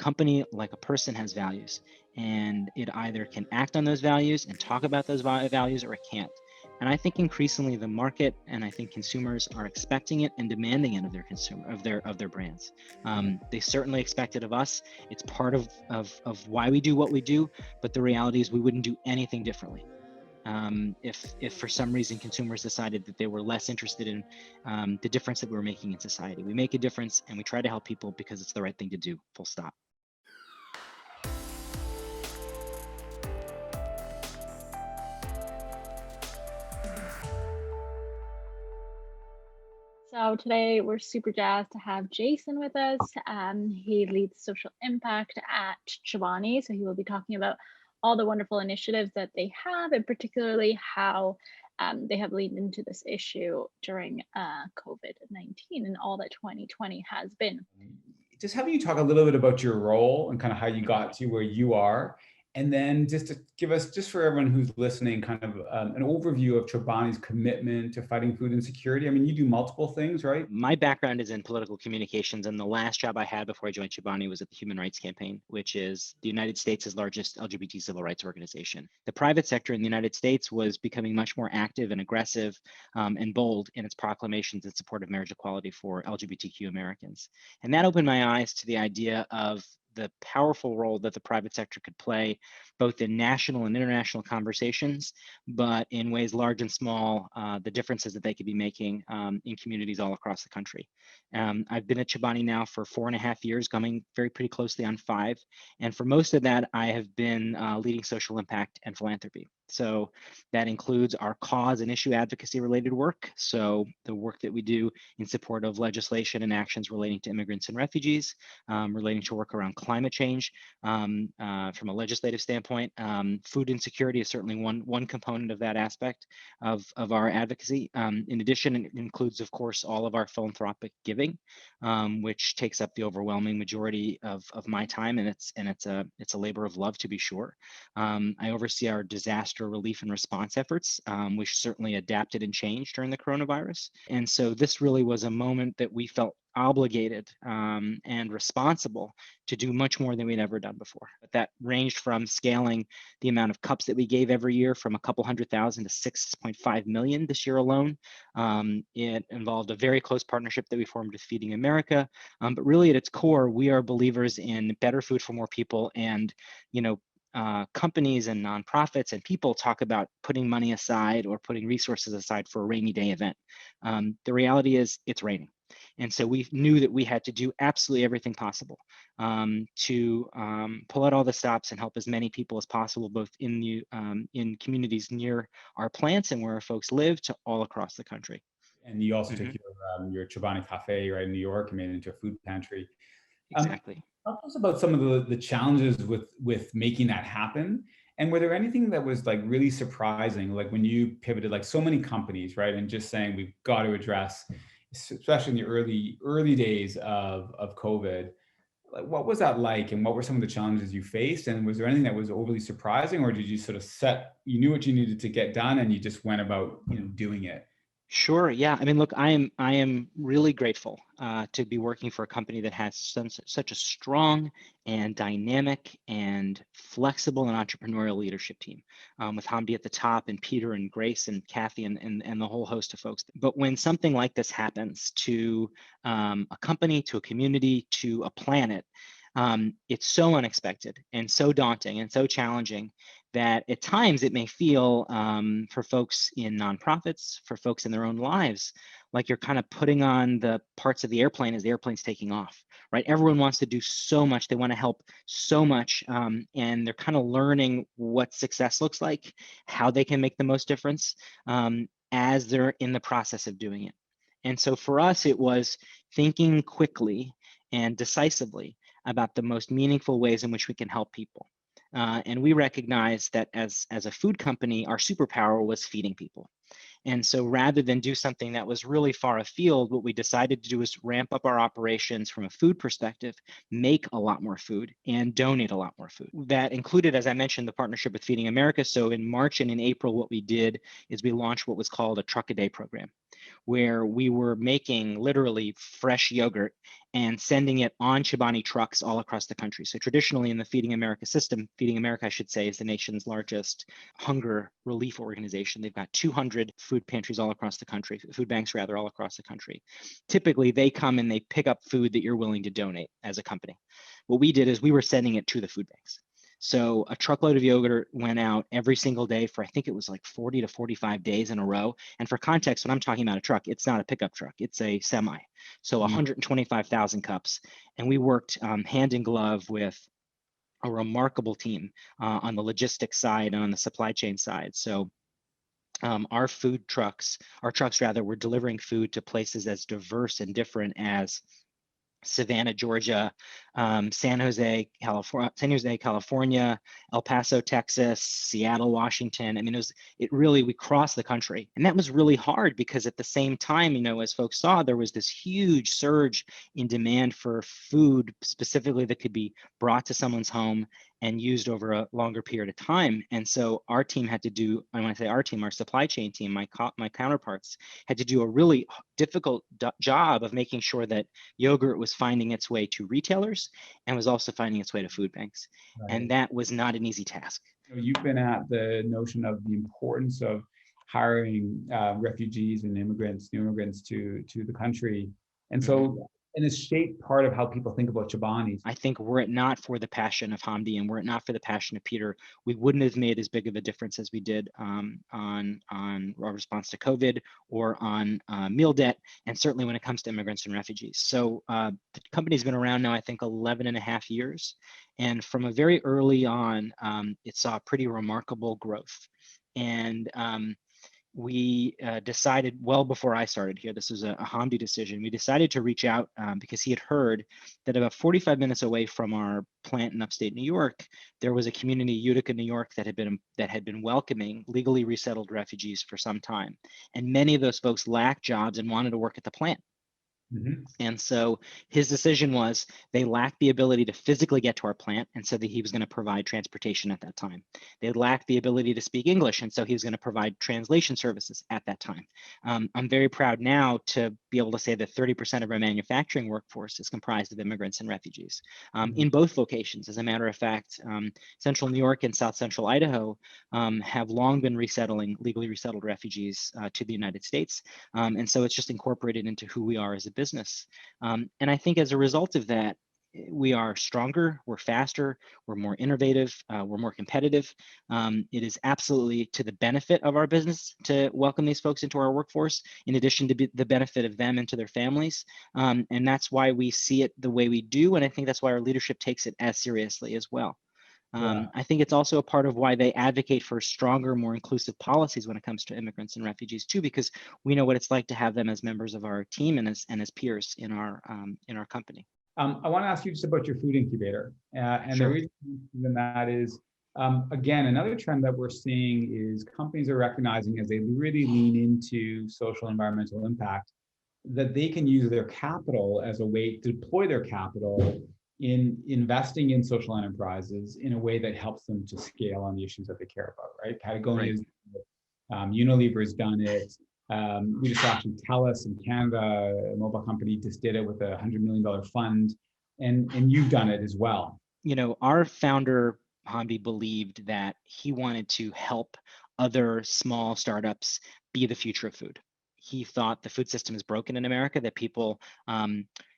company, like a person, has values, and it either can act on those values and talk about those values, or it can't. And I think increasingly the market and I think consumers are expecting it and demanding it of their consumer, of their brands. They certainly expect it of us. It's part of why we do what we do, but the reality is we wouldn't do anything differently. If for some reason consumers decided that they were less interested in the difference that we're making in society. We make a difference and we try to help people because it's the right thing to do, full stop. So today we're super jazzed to have Jason with us. He leads social impact at Chobani. So he will be talking about all the wonderful initiatives that they have, and particularly how they have leaned into this issue during COVID-19 and all that 2020 has been. Just having you talk a little bit about your role and kind of how you got to where you are, and then just to give us, just for everyone who's listening, kind of an overview of Chobani's commitment to fighting food insecurity. I mean, you do multiple things, right? My background is in political communications, and the last job I had before I joined Chobani was at the Human Rights Campaign, which is the United States' largest LGBT civil rights organization. The private sector in the United States was becoming much more active and aggressive and bold in its proclamations in support of marriage equality for LGBTQ Americans. And that opened my eyes to the idea of the powerful role that the private sector could play, both in national and international conversations, but in ways large and small, the differences that they could be making in communities all across the country. I've been at Chobani now for 4.5 years, coming very pretty closely on 5. And for most of that, I have been leading social impact and philanthropy. So that includes our cause and issue advocacy related work. So the work that we do in support of legislation and actions relating to immigrants and refugees, relating to work around climate change from a legislative standpoint. Food insecurity is certainly one component of that aspect of our advocacy. In addition, it includes, of course, all of our philanthropic giving, which takes up the overwhelming majority of my time, and it's a labor of love, to be sure. I oversee our disaster relief and response efforts, which certainly adapted and changed during the coronavirus. And so this really was a moment that we felt obligated and responsible to do much more than we'd ever done before. But that ranged from scaling the amount of cups that we gave every year from a couple 100,000 to 6.5 million this year alone. It involved a very close partnership that we formed with Feeding America. But really at its core, we are believers in better food for more people. And, companies and nonprofits and people talk about putting money aside or putting resources aside for a rainy day event. The reality is it's raining. And so we knew that we had to do absolutely everything possible to pull out all the stops and help as many people as possible, both in communities near our plants and where our folks live, to all across the country. And you also took your Chobani Cafe, right, in New York, and made it into a food pantry. Exactly. Talk to us about some of the challenges with making that happen. And were there anything that was like really surprising, like when you pivoted, like so many companies, right, and just saying we've got to address, especially in the early days of COVID, like what was that like, and what were some of the challenges you faced? And was there anything that was overly surprising, or did you sort of you knew what you needed to get done, and you just went about doing it? Sure. Yeah. I mean, look, I am really grateful to be working for a company that has such a strong and dynamic and flexible and entrepreneurial leadership team, with Hamdi at the top and Peter and Grace and Kathy and the whole host of folks. But when something like this happens to a company, to a community, to a planet, it's so unexpected and so daunting and so challenging that at times it may feel, for folks in nonprofits, for folks in their own lives, like you're kind of putting on the parts of the airplane as the airplane's taking off, right? Everyone wants to do so much. They want to help so much. And they're kind of learning what success looks like, how they can make the most difference as they're in the process of doing it. And so for us, it was thinking quickly and decisively about the most meaningful ways in which we can help people. And we recognize that as a food company, our superpower was feeding people. And so rather than do something that was really far afield, what we decided to do is ramp up our operations from a food perspective, make a lot more food, and donate a lot more food. That included, as I mentioned, the partnership with Feeding America. So in March and in April, what we did is we launched what was called a Truck a Day program. where we were making literally fresh yogurt and sending it on Chobani trucks all across the country. So traditionally in the Feeding America system, Feeding America, I should say, is the nation's largest hunger relief organization. They've got 200 food pantries all across the country, food banks rather, all across the country. Typically, they come and they pick up food that you're willing to donate as a company. What we did is we were sending it to the food banks. So a truckload of yogurt went out every single day for, I think it was like 40 to 45 days in a row. And for context, when I'm talking about a truck, it's not a pickup truck, it's a semi. So 125,000 cups. And we worked hand in glove with a remarkable team on the logistics side and on the supply chain side. So our trucks rather, were delivering food to places as diverse and different as Savannah, Georgia, San Jose, California, El Paso, Texas, Seattle, Washington. I mean, we crossed the country. And that was really hard because at the same time, as folks saw, there was this huge surge in demand for food specifically that could be brought to someone's home and used over a longer period of time. And so our team had to do, and when I say our team, our supply chain team, my counterparts had to do a really difficult job of making sure that yogurt was finding its way to retailers and was also finding its way to food banks. Right. And that was not an easy task. You've been at the notion of the importance of hiring refugees and new immigrants to the country. And so, and it's shaped part of how people think about Chobani. I think were it not for the passion of Hamdi and were it not for the passion of Peter, we wouldn't have made as big of a difference as we did on our response to COVID or on meal debt, and certainly when it comes to immigrants and refugees. So the company's been around now, I think, 11 and a half years. And from a very early on, it saw pretty remarkable growth. And we decided well before I started here, this was a Hamdi decision. We decided to reach out because he had heard that about 45 minutes away from our plant in upstate New York, there was a community, Utica, New York, that had been welcoming legally resettled refugees for some time. And many of those folks lacked jobs and wanted to work at the plant. And so his decision was they lacked the ability to physically get to our plant, and so that he was going to provide transportation at that time. They lacked the ability to speak English, and so he was going to provide translation services at that time. I'm very proud now to be able to say that 30% of our manufacturing workforce is comprised of immigrants and refugees in both locations. As a matter of fact, Central New York and South Central Idaho have long been legally resettled refugees to the United States. And so it's just incorporated into who we are as a business. And I think as a result of that, we are stronger, we're faster, we're more innovative, we're more competitive. It is absolutely to the benefit of our business to welcome these folks into our workforce, in addition to the benefit of them and to their families. And that's why we see it the way we do. And I think that's why our leadership takes it as seriously as well. I think it's also a part of why they advocate for stronger, more inclusive policies when it comes to immigrants and refugees too, because we know what it's like to have them as members of our team and as peers in our company. I want to ask you just about your food incubator, and the reason that is, again, another trend that we're seeing is companies are recognizing as they really lean into social environmental impact that they can use their capital as a way to deploy their capital in investing in social enterprises in a way that helps them to scale on the issues that they care about, right? Patagonia's Unilever's done it. We just actually TELUS in Canada, a mobile company, just did it with a $100 million fund, and you've done it as well. Our founder, Hamdi, believed that he wanted to help other small startups be the future of food. He thought the food system is broken in America, that people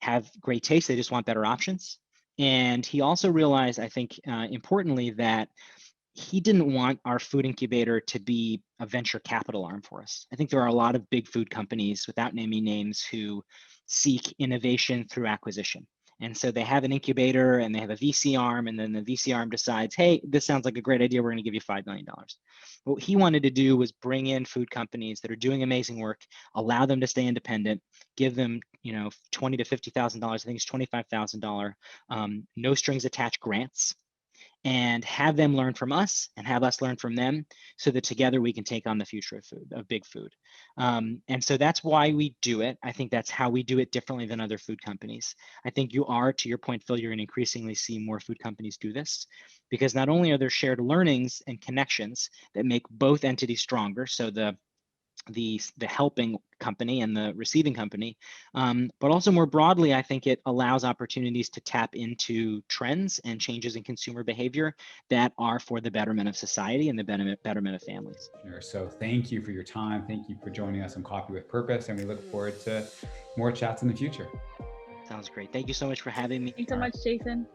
have great taste, they just want better options. And he also realized, I think, importantly, that he didn't want our food incubator to be a venture capital arm for us. I think there are a lot of big food companies, without naming names, who seek innovation through acquisition. And so they have an incubator and they have a VC arm, and then the VC arm decides, hey, this sounds like a great idea, we're going to give you $5 million. What he wanted to do was bring in food companies that are doing amazing work, allow them to stay independent, give them, $20,000 to $50,000, I think it's $25,000, no strings attached grants, and have them learn from us and have us learn from them, so that together we can take on the future of food, of big food. And so that's why we do it. I think that's how we do it differently than other food companies. I think to your point, Phil, you're going to increasingly see more food companies do this, because not only are there shared learnings and connections that make both entities stronger, so the the helping company and the receiving company. But also more broadly, I think it allows opportunities to tap into trends and changes in consumer behavior that are for the betterment of society and the betterment of families. Sure. So thank you for your time. Thank you for joining us on Coffee with Purpose. And we look forward to more chats in the future. Sounds great. Thank you so much for having me. Thanks so much, Jason.